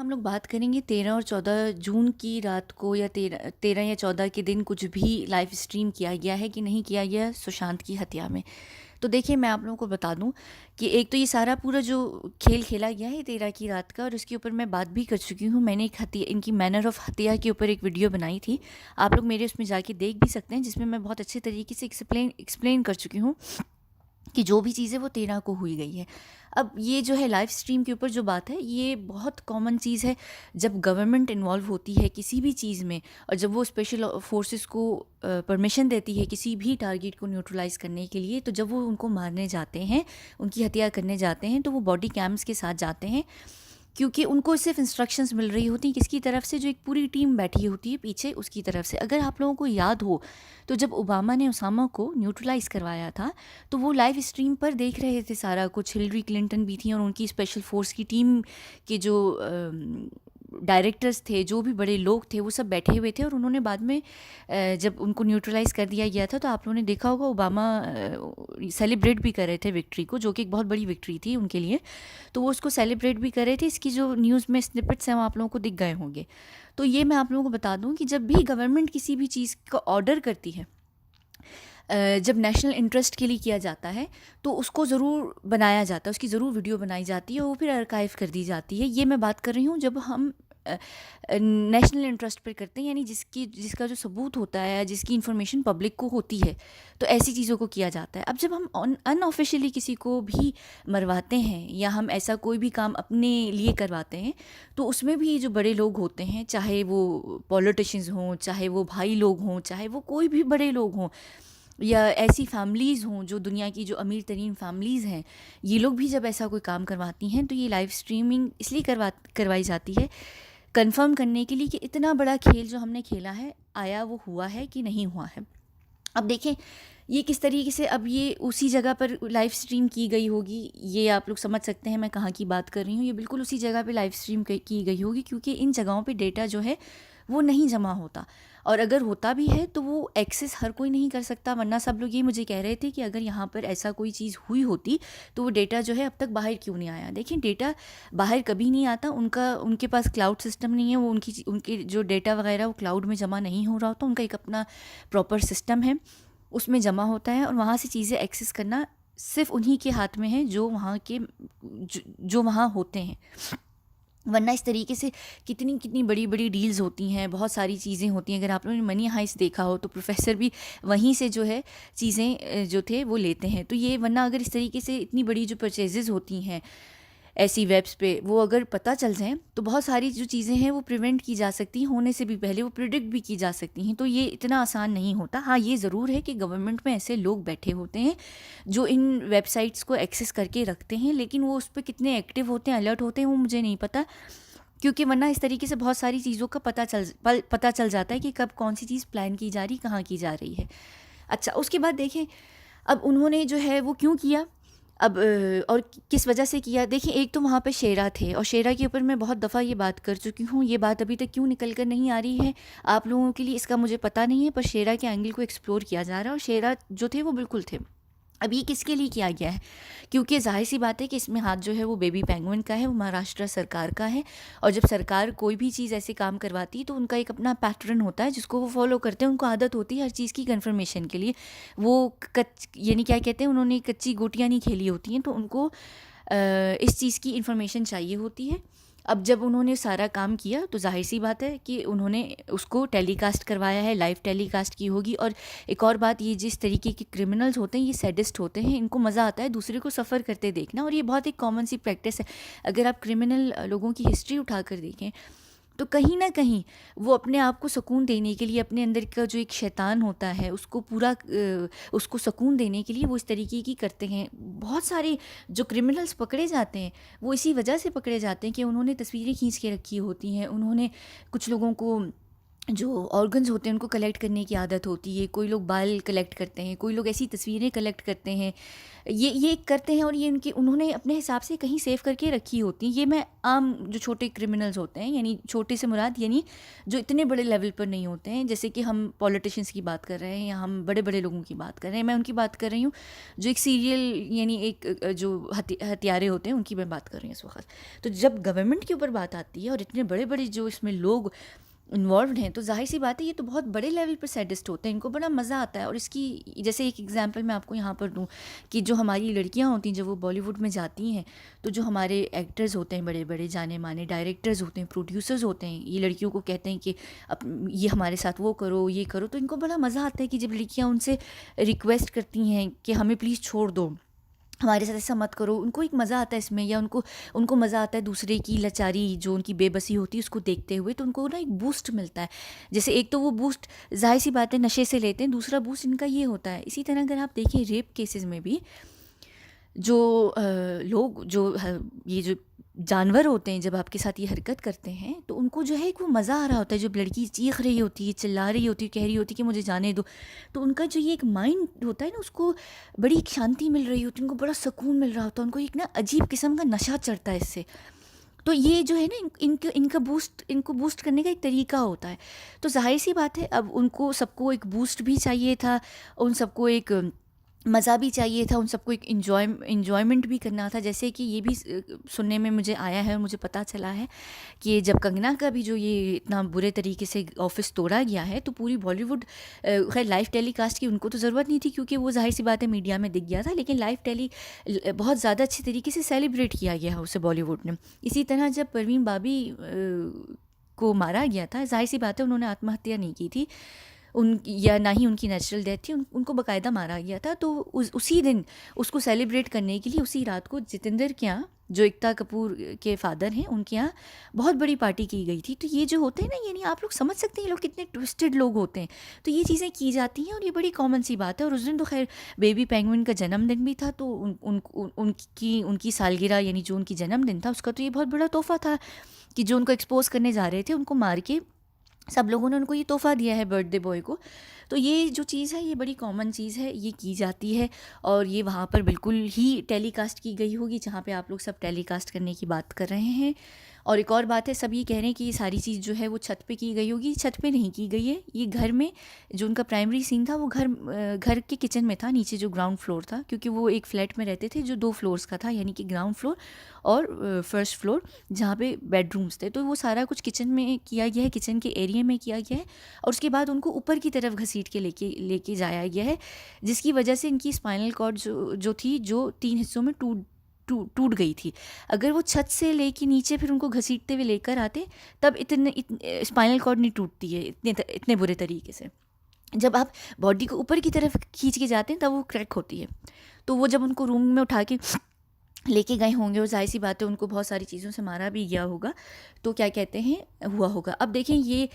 हम लोग बात करेंगे 13 और 14 जून की रात को, या 13 या 14 के दिन कुछ भी लाइव स्ट्रीम किया गया है कि नहीं किया गया सुशांत की हत्या में। तो देखिए, मैं आप लोगों को बता दूं कि एक तो ये सारा पूरा जो खेल खेला गया है 13 की रात का, और उसके ऊपर मैं बात भी कर चुकी हूँ। मैंने एक हत्या, इनकी मैनर ऑफ हत्या के ऊपर एक वीडियो बनाई थी, आप लोग मेरे उसमें जाके देख भी सकते हैं, जिसमें मैं बहुत अच्छे तरीके से एक्सप्लेन कर चुकी हूँ कि जो भी चीज़ें वो 13 को हुई गई है। अब ये जो है लाइव स्ट्रीम के ऊपर जो बात है, ये बहुत कॉमन चीज़ है जब गवर्नमेंट इन्वॉल्व होती है किसी भी चीज़ में, और जब वो स्पेशल फोर्सेस को परमिशन देती है किसी भी टारगेट को न्यूट्रलाइज करने के लिए। तो जब वो उनको मारने जाते हैं, उनकी हत्या करने जाते हैं, तो वो बॉडी कैम्स के साथ जाते हैं, क्योंकि उनको सिर्फ इंस्ट्रक्शंस मिल रही होती हैं किसकी तरफ से, जो एक पूरी टीम बैठी होती है पीछे, उसकी तरफ से। अगर आप लोगों को याद हो तो जब ओबामा ने उसामा को न्यूट्रलाइज करवाया था, तो वो लाइव स्ट्रीम पर देख रहे थे सारा कुछ। हिलरी क्लिंटन भी थी, और उनकी स्पेशल फोर्स की टीम के जो डायरेक्टर्स थे, जो भी बड़े लोग थे, वो सब बैठे हुए थे। और उन्होंने बाद में जब उनको न्यूट्रलाइज कर दिया गया था, तो आप लोगों ने देखा होगा ओबामा सेलिब्रेट भी कर रहे थे विक्ट्री को, जो कि एक बहुत बड़ी विक्ट्री थी उनके लिए। तो वो उसको सेलिब्रेट भी कर रहे थे। इसकी जो न्यूज़ में स्निपेट्स हैं वो आप लोगों को दिख गए होंगे। तो ये मैं आप लोगों को बता दूं कि जब भी गवर्नमेंट किसी भी चीज़ का ऑर्डर करती है, जब नेशनल इंटरेस्ट के लिए किया जाता है, तो उसको ज़रूर बनाया जाता है, उसकी ज़रूर वीडियो बनाई जाती है, और वो फिर आर्काइव कर दी जाती है। ये मैं बात कर रही हूँ जब हम नेशनल इंटरेस्ट पर करते हैं, यानी जिसका जो सबूत होता है, जिसकी इन्फॉर्मेशन पब्लिक को होती है, तो ऐसी चीज़ों को किया जाता है। अब जब हम अनऑफिशियली किसी को भी मरवाते हैं, या हम ऐसा कोई भी काम अपने लिए करवाते हैं, तो उसमें भी जो बड़े लोग होते हैं, चाहे वो पॉलिटिशियंस हों, चाहे वो भाई लोग हों, चाहे वो कोई भी बड़े लोग हों, या ऐसी फैमिलीज़ हों जो दुनिया की जो अमीर तरीन फैमिलीज़ हैं, ये लोग भी जब ऐसा कोई काम करवाती हैं, तो ये लाइव स्ट्रीमिंग इसलिए करवाई जाती है, कंफर्म करने के लिए कि इतना बड़ा खेल जो हमने खेला है, आया वो हुआ है कि नहीं हुआ है। अब देखें ये किस तरीके से, अब ये उसी जगह पर लाइव स्ट्रीम की गई होगी, ये आप लोग समझ सकते हैं मैं कहाँ की बात कर रही हूँ। ये बिल्कुल उसी जगह पे लाइव स्ट्रीम की गई होगी, क्योंकि इन जगहों पे डेटा जो है वो नहीं जमा होता, और अगर होता भी है तो वो एक्सेस हर कोई नहीं कर सकता। वरना सब लोग ये मुझे कह रहे थे कि अगर यहाँ पर ऐसा कोई चीज़ हुई होती तो वो डेटा जो है अब तक बाहर क्यों नहीं आया। देखिए, डेटा बाहर कभी नहीं आता, उनके पास क्लाउड सिस्टम नहीं है, वो उनके जो डेटा वगैरह वो क्लाउड में जमा नहीं हो रहा होता। उनका एक अपना प्रॉपर सिस्टम है, उसमें जमा होता है, और वहाँ से चीज़ें एक्सेस करना सिर्फ उन्हीं के हाथ में है जो वहाँ के जो वहाँ होते हैं। वरना इस तरीके से कितनी कितनी बड़ी बड़ी डील्स होती हैं, बहुत सारी चीज़ें होती हैं। अगर आप लोगों ने मनी हाइस्ट देखा हो तो प्रोफेसर भी वहीं से जो है चीज़ें जो थे वो लेते हैं। तो ये, वरना अगर इस तरीके से इतनी बड़ी जो परचेजेज़ होती हैं ऐसी वेब्स पे, वो अगर पता चल जाएँ तो बहुत सारी जो चीज़ें हैं वो प्रिवेंट की जा सकती हैं, होने से भी पहले वो प्रिडिक्ट भी की जा सकती हैं। तो ये इतना आसान नहीं होता। हाँ, ये ज़रूर है कि गवर्नमेंट में ऐसे लोग बैठे होते हैं जो इन वेबसाइट्स को एक्सेस करके रखते हैं, लेकिन वो उस पर कितने एक्टिव होते हैं, अलर्ट होते हैं, वो मुझे नहीं पता। क्योंकि वरना इस तरीके से बहुत सारी चीज़ों का पता चल जाता है कि कब कौन सी चीज़ प्लान की जा रही, कहाँ की जा रही है। अच्छा, उसके बाद देखें अब उन्होंने जो है वो क्यों किया, अब और किस वजह से किया। देखिए, एक तो वहाँ पे शेरा थे, और शेरा के ऊपर मैं बहुत दफ़ा ये बात कर चुकी हूँ। ये बात अभी तक क्यों निकल कर नहीं आ रही है आप लोगों के लिए, इसका मुझे पता नहीं है, पर शेरा के एंगल को एक्सप्लोर किया जा रहा है, और शेरा जो थे वो बिल्कुल थे। अब ये किसके लिए किया गया है, क्योंकि जाहिर सी बात है कि इसमें हाथ जो है वो बेबी पेंगुइन का है, वो महाराष्ट्र सरकार का है। और जब सरकार कोई भी चीज़ ऐसे काम करवाती है तो उनका एक अपना पैटर्न होता है जिसको वो फॉलो करते हैं। उनको आदत होती है हर चीज़ की कन्फर्मेशन के लिए। वो यानी क्या कहते हैं, उन्होंने कच्ची गोटियाँ नहीं खेली होती हैं, तो उनको इस चीज़ की इन्फॉर्मेशन चाहिए होती है। अब जब उन्होंने सारा काम किया तो जाहिर सी बात है कि उन्होंने उसको टेलीकास्ट करवाया है, लाइव टेलीकास्ट की होगी। और एक और बात, ये जिस तरीके के क्रिमिनल्स होते हैं, ये सैडिस्ट होते हैं, इनको मज़ा आता है दूसरे को सफ़र करते देखना, और ये बहुत एक कॉमन सी प्रैक्टिस है। अगर आप क्रिमिनल लोगों की हिस्ट्री उठा कर देखें तो कहीं ना कहीं वो अपने आप को सुकून देने के लिए, अपने अंदर का जो एक शैतान होता है उसको उसको सुकून देने के लिए वो इस तरीके की करते हैं। बहुत सारे जो क्रिमिनल्स पकड़े जाते हैं वो इसी वजह से पकड़े जाते हैं कि उन्होंने तस्वीरें खींच के रखी होती हैं, उन्होंने कुछ लोगों को जो ऑर्गन्स होते हैं उनको कलेक्ट करने की आदत होती है, कोई लोग बाल कलेक्ट करते हैं, कोई लोग ऐसी तस्वीरें कलेक्ट करते हैं, ये करते हैं और ये उनकी उन्होंने अपने हिसाब से कहीं सेव करके रखी होती हैं। ये मैं आम जो छोटे क्रिमिनल्स होते हैं, यानी छोटे से मुराद यानी जो इतने बड़े लेवल पर नहीं होते हैं, जैसे कि हम पॉलिटिशियंस की बात कर रहे हैं या हम बड़े बड़े लोगों की बात कर रहे हैं, मैं उनकी बात कर रही हूँ जो एक सीरियल यानी एक जो हथियारे होते हैं उनकी मैं बात कर रही हूँ इस वक्त। तो जब गवर्नमेंट के ऊपर बात आती है और इतने बड़े बड़े जो इसमें लोग इन्वॉल्व्ड हैं, तो ज़ाहिर सी बात है ये तो बहुत बड़े लेवल पर सैडिस्ट होते हैं, इनको बड़ा मज़ा आता है। और इसकी जैसे एक एग्जांपल मैं आपको यहाँ पर दूँ कि जो हमारी लड़कियाँ होती हैं जब वो बॉलीवुड में जाती हैं, तो जो हमारे एक्टर्स होते हैं, बड़े बड़े जाने माने डायरेक्टर्स होते हैं, प्रोड्यूसर्स होते हैं, ये लड़कियों को कहते हैं कि अब ये हमारे साथ वो करो, ये करो, तो इनको बड़ा मज़ा आता है कि जब लड़कियाँ उनसे रिक्वेस्ट करती हैं कि हमें प्लीज़ छोड़ दो, हमारे साथ ऐसा मत करो, उनको एक मज़ा आता है इसमें, या उनको उनको मज़ा आता है दूसरे की लाचारी, जो उनकी बेबसी होती है उसको देखते हुए, तो उनको ना एक बूस्ट मिलता है। जैसे एक तो वो बूस्ट ज़ाहिर सी बात है नशे से लेते हैं, दूसरा बूस्ट इनका ये होता है। इसी तरह अगर आप देखें रेप केसेस में भी जो लोग जो ये जो जानवर होते हैं जब आपके साथ ये हरकत करते हैं, तो उनको जो है एक वो मज़ा आ रहा होता है, जब लड़की चीख रही होती है, चिल्ला रही होती है, कह रही होती है कि मुझे जाने दो, तो उनका जो ये एक माइंड होता है ना, उसको बड़ी एक शांति मिल रही होती है, उनको बड़ा सुकून मिल रहा होता है, उनको एक ना अजीब किस्म का नशा चढ़ता है इससे। तो ये जो है ना इनको बूस्ट करने का एक तरीका होता है। तो जाहिर सी बात है अब उनको सबको एक बूस्ट भी चाहिए था, उन सबको एक मज़ा भी चाहिए था, उन सबको एक इन्जॉयमेंट भी करना था। जैसे कि ये भी सुनने में मुझे आया है और मुझे पता चला है कि जब कंगना का भी जो ये इतना बुरे तरीके से ऑफिस तोड़ा गया है, तो पूरी बॉलीवुड खैर लाइव टेलीकास्ट की उनको तो ज़रूरत नहीं थी क्योंकि वो ज़ाहिर सी बात है मीडिया में दिख गया था, लेकिन बहुत ज़्यादा अच्छे तरीके से सेलिब्रेट किया गया है उसे बॉलीवुड ने। इसी तरह जब परवीन बाबी को मारा गया था, जाहिर सी बात है उन्होंने आत्महत्या नहीं की थी, उन या ना ही उनकी नेचुरल डेथ थी, उनको बाकायदा मारा गया था। तो उसी दिन उसको सेलिब्रेट करने के लिए उसी रात को जितेंद्र के यहाँ, जो एकता कपूर के फादर हैं, उनके यहाँ बहुत बड़ी पार्टी की गई थी। तो ये जो होते हैं ना, यानी आप लोग समझ सकते हैं ये लोग कितने ट्विस्टेड लोग होते हैं। तो ये चीज़ें की जाती हैं और ये बड़ी कॉमन सी बात है। और उस दिन तो खैर बेबी पेंगुइन का जन्मदिन भी था, तो उनकी सालगिरह यानी जो उनकी जन्मदिन था उसका तो ये बहुत बड़ा तोहफा था कि जो उनको एक्सपोज करने जा रहे थे उनको मार के सब लोगों ने उनको ये तोहफ़ा दिया है बर्थडे बॉय को। तो ये जो चीज़ है ये बड़ी कॉमन चीज़ है, ये की जाती है और ये वहाँ पर बिल्कुल ही टेलीकास्ट की गई होगी जहाँ पे आप लोग सब टेलीकास्ट करने की बात कर रहे हैं। और एक और बात है, सब ये कह रहे हैं कि ये सारी चीज़ जो है वो छत पे की गई होगी, छत पे नहीं की गई है। ये घर में जो उनका प्राइमरी सीन था वो घर के किचन में था, नीचे जो ग्राउंड फ्लोर था, क्योंकि वो एक फ्लैट में रहते थे जो 2 फ्लोर्स का था, यानी कि ग्राउंड फ्लोर और फर्स्ट फ्लोर जहाँ पे बेडरूम्स थे। तो वो सारा कुछ किचन में किया गया है, किचन के एरिया में किया गया है और उसके बाद उनको ऊपर की तरफ घसीट के लेके जाया गया है, जिसकी वजह से इनकी स्पाइनल कॉर्ड जो थी, जो 3 हिस्सों में टूट गई थी। अगर वो छत से लेके नीचे फिर उनको घसीटते हुए लेकर आते, तब स्पाइनल कॉर्ड नहीं टूटती है इतने बुरे तरीके से। जब आप बॉडी को ऊपर की तरफ खींच के जाते हैं तब वो क्रैक होती है। तो वो जब उनको रूम में उठा के लेके गए होंगे और जाहिर सी बात है उनको बहुत सारी चीज़ों से मारा भी गया होगा, तो क्या कहते हैं हुआ होगा। अब देखें ये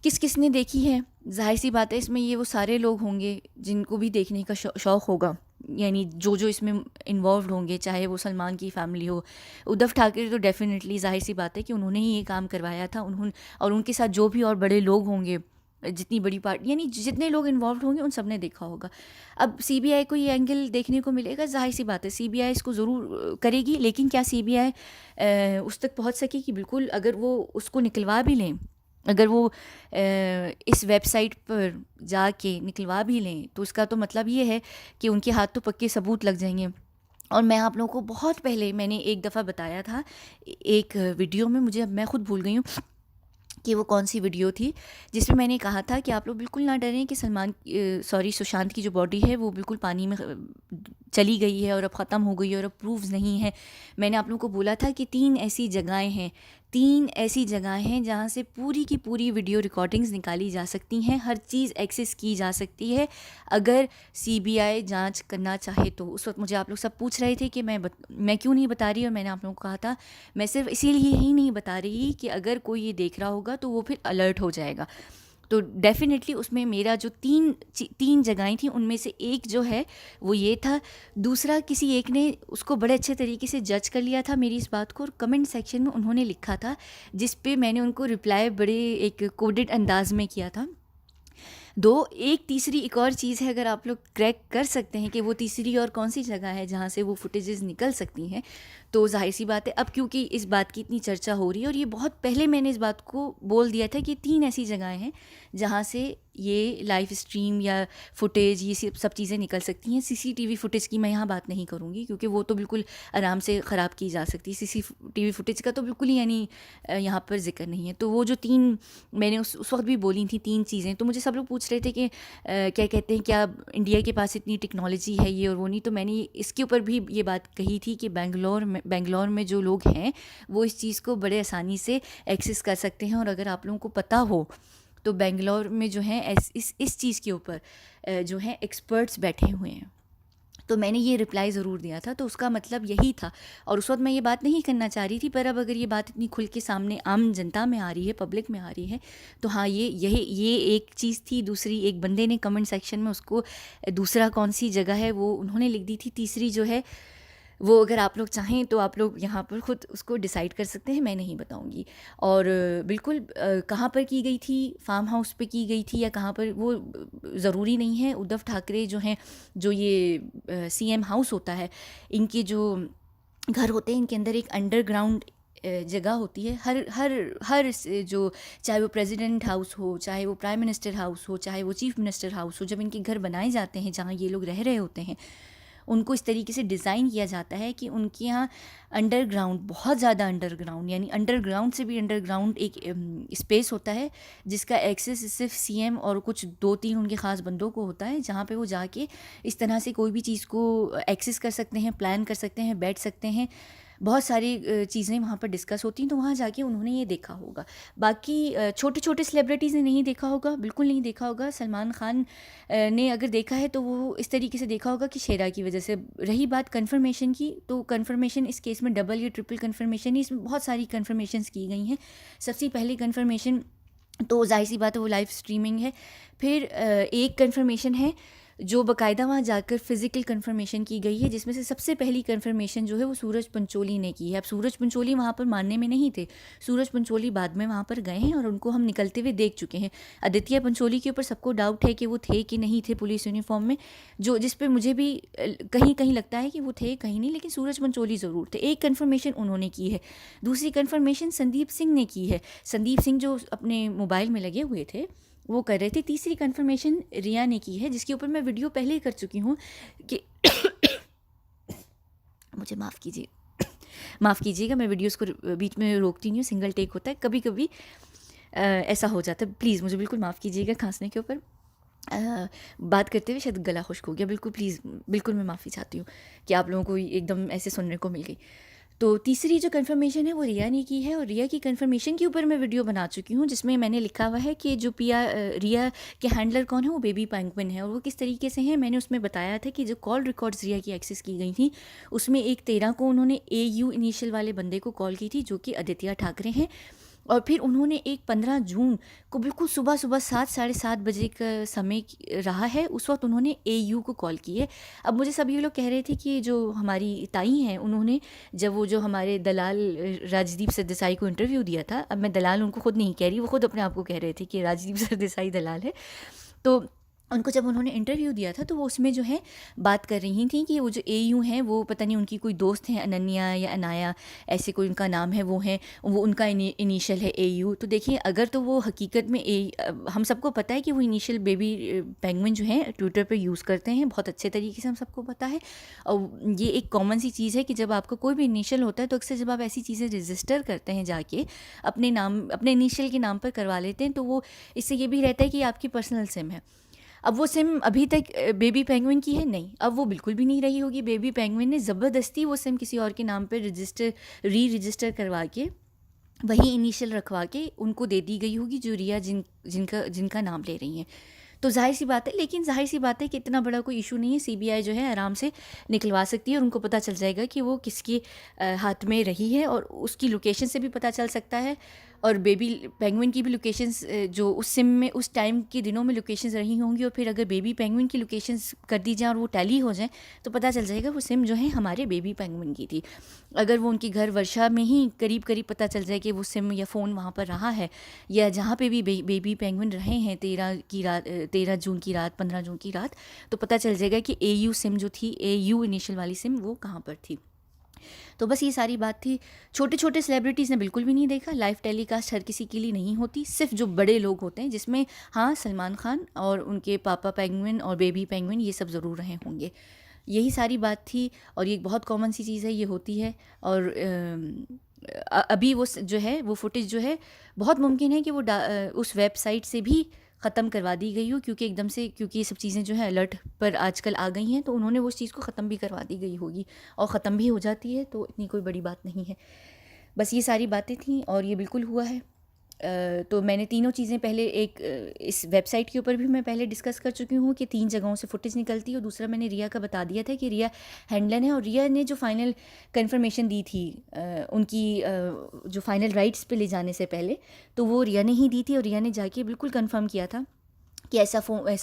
किस किस ने देखी है, जाहिर सी बात है इसमें ये वो सारे लोग होंगे जिनको भी देखने का शौक़ होगा, यानी जो इसमें इन्वॉल्व होंगे, चाहे वो सलमान की फैमिली हो, उद्धव ठाकरे तो डेफिनेटली जाहिर सी बात है कि उन्होंने ही ये काम करवाया था, उन्होंने और उनके साथ जो भी और बड़े लोग होंगे, जितनी बड़ी पार्टी यानी जितने लोग इन्वॉल्व होंगे उन सब ने देखा होगा। अब सीबीआई को ये एंगल देखने को मिलेगा, जाहिर सी बात है सीबीआई इसको ज़रूर करेगी, लेकिन क्या सीबीआई उस तक पहुंच सकेगी? बिल्कुल, अगर वो उसको निकलवा भी लें, अगर वो इस वेबसाइट पर जाके निकलवा भी लें, तो उसका तो मतलब ये है कि उनके हाथ तो पक्के सबूत लग जाएंगे। और मैं आप लोगों को बहुत पहले मैंने एक दफ़ा बताया था एक वीडियो में, मुझे अब मैं खुद भूल गई हूँ कि वो कौन सी वीडियो थी, जिसमें मैंने कहा था कि आप लोग बिल्कुल ना डरें कि सुशांत की जो बॉडी है वो बिल्कुल पानी में चली गई है और अब ख़त्म हो गई है और अब प्रूफ्स नहीं है। मैंने आप लोगों को बोला था कि 3 ऐसी जगहें हैं जहाँ से पूरी की पूरी वीडियो रिकॉर्डिंग्स निकाली जा सकती हैं, हर चीज़ एक्सेस की जा सकती है अगर सीबीआई जांच करना चाहे तो। उस वक्त मुझे आप लोग सब पूछ रहे थे कि मैं क्यों नहीं बता रही, और मैंने आप लोगों को कहा था मैं सिर्फ इसीलिए ही नहीं बता रही कि अगर कोई ये देख रहा होगा तो वो फिर अलर्ट हो जाएगा। तो डेफ़िनेटली उसमें मेरा जो तीन जगहें थी उनमें से एक जो है वो ये था। दूसरा, किसी एक ने उसको बड़े अच्छे तरीके से जज कर लिया था मेरी इस बात को, और कमेंट सेक्शन में उन्होंने लिखा था, जिस पे मैंने उनको रिप्लाई बड़े एक कोडेड अंदाज में किया था। एक तीसरी एक और चीज़ है, अगर आप लोग क्रैक कर सकते हैं कि वो तीसरी और कौन सी जगह है जहाँ से वो फुटेजेस निकल सकती हैं, तो जाहिर सी बात है, अब क्योंकि इस बात की इतनी चर्चा हो रही है, और ये बहुत पहले मैंने इस बात को बोल दिया था कि 3 ऐसी जगहें हैं जहाँ से ये लाइव स्ट्रीम या फुटेज ये सब चीज़ें निकल सकती हैं। सीसीटीवी फुटेज की मैं यहाँ बात नहीं करूँगी, क्योंकि वो तो बिल्कुल आराम से ख़राब की जा सकती है। सीसीटीवी फुटेज का तो बिल्कुल ही यानी यहाँ पर जिक्र नहीं है। तो वो जो 3 मैंने उस वक्त भी बोली थी 3 चीज़ें, तो मुझे सब लोग पूछ रहे थे कि क्या कहते हैं, क्या इंडिया के पास इतनी टेक्नोलॉजी है ये और वो नहीं। तो मैंने इसके ऊपर भी ये बात कही थी कि बेंगलोर में जो लोग हैं वो इस चीज़ को बड़े आसानी से एक्सेस कर सकते हैं। और अगर आप लोगों को पता हो तो बेंगलोर में जो है इस चीज़ के ऊपर जो है एक्सपर्ट्स बैठे हुए हैं। तो मैंने ये रिप्लाई ज़रूर दिया था, तो उसका मतलब यही था। और उस वक्त मैं ये बात नहीं करना चाह रही थी, पर अब अगर ये बात इतनी खुल के सामने आम जनता में आ रही है, पब्लिक में आ रही है, तो हाँ, ये एक चीज़ थी। दूसरी, एक बंदे ने कमेंट सेक्शन में उसको दूसरा कौन सी जगह है वो उन्होंने लिख दी थी। तीसरी जो है वो अगर आप लोग चाहें तो आप लोग यहाँ पर ख़ुद उसको डिसाइड कर सकते हैं, मैं नहीं बताऊँगी। और बिल्कुल कहाँ पर की गई थी, फार्म हाउस पे की गई थी या कहाँ पर, वो ज़रूरी नहीं है। उद्धव ठाकरे जो हैं, जो ये सीएम हाउस होता है, इनके जो घर होते हैं, इनके अंदर एक अंडरग्राउंड जगह होती है। हर जो, चाहे वो प्रेसिडेंट हाउस हो, चाहे वो प्राइम मिनिस्टर हाउस हो, चाहे वो चीफ मिनिस्टर हाउस हो, जब इनके घर बनाए जाते हैं जहाँ ये लोग रह रहे होते हैं, उनको इस तरीके से डिज़ाइन किया जाता है कि उनके यहाँ अंडरग्राउंड, बहुत ज़्यादा अंडरग्राउंड, यानी अंडरग्राउंड से भी अंडरग्राउंड एक स्पेस होता है जिसका एक्सेस सिर्फ सीएम और कुछ 2-3 उनके ख़ास बंदों को होता है, जहाँ पे वो जाके इस तरह से कोई भी चीज़ को एक्सेस कर सकते हैं, प्लान कर सकते हैं, बैठ सकते हैं। बहुत सारी चीज़ें वहाँ पर डिस्कस होती हैं, तो वहाँ जाके उन्होंने ये देखा होगा। बाकी छोटे छोटे सेलिब्रिटीज़ ने नहीं देखा होगा, बिल्कुल नहीं देखा होगा। सलमान खान ने अगर देखा है तो वो इस तरीके से देखा होगा कि शेरा की वजह से। रही बात कन्फर्मेशन की, तो कन्फर्मेशन इस केस में डबल या ट्रिपल कन्फर्मेशन ही, इसमें बहुत सारी कन्फर्मेशंस की गई हैं। सबसे पहली कन्फर्मेशन तो जाहिर सी बात है वो लाइव स्ट्रीमिंग है। फिर एक कन्फर्मेशन है जो बाकायदा वहाँ जाकर फिज़िकल कन्फर्मेशन की गई है, जिसमें से सबसे पहली कन्फर्मेशन जो है वो सूरज पंचोली ने की है। अब सूरज पंचोली वहाँ पर मानने में नहीं थे, सूरज पंचोली बाद में वहाँ पर गए हैं और उनको हम निकलते हुए देख चुके हैं। आदित्य पंचोली के ऊपर सबको डाउट है कि वो थे कि नहीं थे पुलिस यूनिफॉर्म में, जो जिस पे मुझे भी कहीं कहीं लगता है कि वो थे, कहीं नहीं, लेकिन सूरज पंचोली ज़रूर थे। एक कन्फर्मेशन उन्होंने की है। दूसरी कन्फर्मेशन संदीप सिंह ने की है। संदीप सिंह जो अपने मोबाइल में लगे हुए थे वो कर रहे थे। तीसरी कन्फर्मेशन रिया ने की है, जिसके ऊपर मैं वीडियो पहले ही कर चुकी हूँ कि मुझे माफ़ कीजिएगा, मैं वीडियोस को बीच में रोकती नहीं हूँ, सिंगल टेक होता है, कभी कभी ऐसा हो जाता है। प्लीज़ मुझे बिल्कुल माफ़ कीजिएगा, खांसने के ऊपर बात करते हुए शायद गला खुश्क हो गया। बिल्कुल प्लीज़, बिल्कुल मैं माफ़ी चाहती हूँ कि आप लोगों को एकदम ऐसे सुनने को मिल गई। तो तीसरी जो कन्फर्मेशन है वो रिया ने की है, और रिया की कन्फर्मेशन के ऊपर मैं वीडियो बना चुकी हूँ, जिसमें मैंने लिखा हुआ है कि जो रिया के हैंडलर कौन है, वो बेबी पेंगुइन है। और वो किस तरीके से हैं, मैंने उसमें बताया था कि जो कॉल रिकॉर्ड्स रिया की एक्सेस की गई थी, उसमें एक 13 को उन्होंने AU इनिशियल वाले बंदे को कॉल की थी, जो कि आदित्य ठाकरे हैं। और फिर उन्होंने एक 15 जून को बिल्कुल सुबह 7 साढ़े 7 बजे का समय रहा है, उस वक्त उन्होंने AU को कॉल की है। अब मुझे सभी लोग कह रहे थे कि जो हमारी ताई हैं, उन्होंने जब वो जो हमारे दलाल राजदीप सरदेसाई को इंटरव्यू दिया था, अब मैं दलाल उनको खुद नहीं कह रही, वो खुद अपने आप को कह रहे थे कि राजदीप सरदेसाई दलाल है, तो उनको जब उन्होंने इंटरव्यू दिया था तो वो उसमें जो है बात कर रही थी कि वो जो AU हैं, वो पता नहीं उनकी कोई दोस्त हैं, अनन्या या अनाया, ऐसे कोई उनका नाम है, वो हैं, वो उनका इनिशियल है AU। तो देखिए, अगर तो वो हकीकत में हम सबको पता है कि वो इनिशियल बेबी पेंगुइन जो है ट्विटर पे यूज़ करते हैं, बहुत अच्छे तरीके से हम सबको पता है। और ये एक कॉमन सी चीज़ है कि जब आपका कोई भी इनिशियल होता है, तो अक्सर जब आप ऐसी चीज़ें रजिस्टर करते हैं जाके अपने इनिशियल के नाम पर करवा लेते हैं, तो वो इससे ये भी रहता है कि आपकी पर्सनल सिम है। अब वो सिम अभी तक बेबी पेंगुइन की है नहीं, अब वो बिल्कुल भी नहीं रही होगी। बेबी पेंगुइन ने ज़बरदस्ती वो सिम किसी और के नाम पर रजिस्टर करवा के वही इनिशियल रखवा के उनको दे दी गई होगी, जो रिया जिनका नाम ले रही हैं। तो ज़ाहिर-सी बात है, लेकिन ज़ाहिर-सी बात है कि इतना बड़ा कोई इश्यू नहीं है, सीबीआई जो है आराम से निकलवा सकती है और उनको पता चल जाएगा कि वो किसके हाथ में रही है, और उसकी लोकेशन से भी पता चल सकता है, और बेबी पेंगुइन की भी लोकेशंस जो उस सिम में उस टाइम के दिनों में लोकेशंस रही होंगी, और फिर अगर बेबी पेंगुइन की लोकेशंस कर दी जाएँ और वो टैली हो जाएँ, तो पता चल जाएगा वो सिम जो है हमारे बेबी पेंगुइन की थी। अगर वो उनकी घर वर्षा में ही करीब-करीब पता चल जाए कि वो सिम या फ़ोन वहाँ पर रहा है, या जहाँ पे भी बेबी पेंगुइन रहे हैं 13 जून की रात, 15 जून की रात, तो पता चल जाएगा कि एयू सिम जो थी, एयू इनिशियल वाली सिम, वो कहाँ पर थी। तो बस ये सारी बात थी। छोटे-छोटे सेलिब्रिटीज़ ने बिल्कुल भी नहीं देखा, लाइव टेलीकास्ट हर किसी के लिए नहीं होती, सिर्फ़ जो बड़े लोग होते हैं, जिसमें हाँ, सलमान खान और उनके पापा पेंगुइन और बेबी पेंगुइन ये सब ज़रूर रहे होंगे। यही सारी बात थी, और ये एक बहुत कॉमन सी चीज़ है, ये होती है। और अभी वो जो है वो फुटेज जो है, बहुत मुमकिन है कि वो उस वेबसाइट से भी ख़त्म करवा दी गई हो, क्योंकि एकदम से, क्योंकि ये सब चीज़ें जो है अलर्ट पर आजकल आ गई हैं, तो उन्होंने वो उस चीज़ को ख़त्म भी करवा दी गई होगी, और ख़त्म भी हो जाती है, तो इतनी कोई बड़ी बात नहीं है। बस ये सारी बातें थीं, और ये बिल्कुल हुआ है। तो मैंने तीनों चीज़ें पहले इस वेबसाइट के ऊपर भी मैं पहले डिस्कस कर चुकी हूँ कि 3 जगहों से फुटेज निकलती है, और दूसरा मैंने रिया का बता दिया था कि रिया हैंडलन है, और रिया ने जो फाइनल कंफर्मेशन दी थी उनकी जो फाइनल राइट्स पे ले जाने से पहले, तो वो रिया ने ही दी थी, और रिया ने जाके बिल्कुल कंफर्म किया था कि ऐसा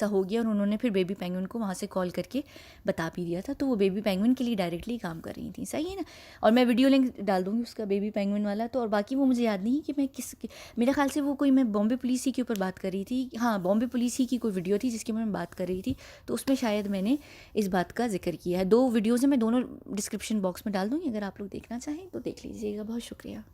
हो गया, और उन्होंने फिर बेबी पेंगुइन को वहाँ से कॉल करके बता भी दिया था, तो वो बेबी पेंगुइन के लिए डायरेक्टली काम कर रही थी। सही है ना? और मैं वीडियो लिंक डाल दूँगी उसका, बेबी पेंगुइन वाला। तो और बाकी वो मुझे याद नहीं कि मैं मेरे ख्याल से वो कोई, मैं बॉम्बे पुलिस ही के ऊपर बात कर रही थी। हाँ, बॉम्बे पुलिस ही की कोई वीडियो थी जिसकी मैं बात कर रही थी, तो उसमें शायद मैंने इस बात का जिक्र किया है। 2 वीडियोज़ हैं, मैं दोनों डिस्क्रिप्शन बॉक्स में डाल दूँगी, अगर आप लोग देखना चाहें तो देख लीजिएगा। बहुत शुक्रिया।